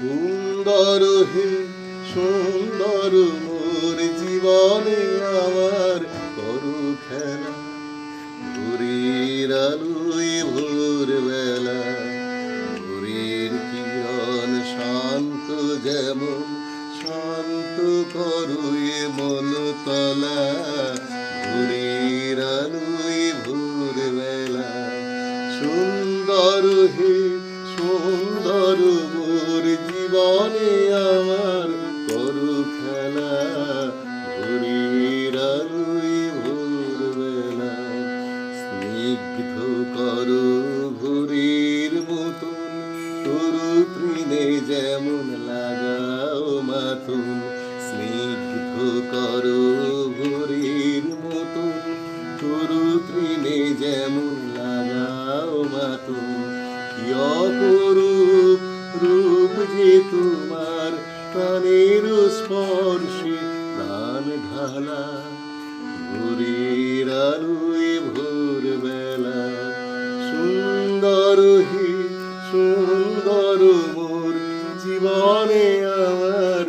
সুন্দর হে সুন্দর মোর জীবনে আমার করু খেলা, ভোরের আলোয় ভোরবেলা, ভোরের কিরণ শান্ত যেমন শান্ত করু এ মন তলা, ভোরের আলোয় ভোরবেলা। সুন্দর হে সুন্দর মোর জীবনে আমার করু খেলা, ভোরের আলোয় ভোরবেলা। স্নিগ্ধ করো ভোরের মতন তরু তৃণে যেমন লাগাও মাথুন, স্নিগ্ধ করো ভোরের মতন তরু তৃণে যেমন লাগাও মাথুন। কি অপরূপ রূপ যে তোমার প্রাণের স্পর্শে প্রাণ ঢালা, ভোরের আলোয় ভোরবেলা। সুন্দর হে সুন্দর মোর জীবনে আমার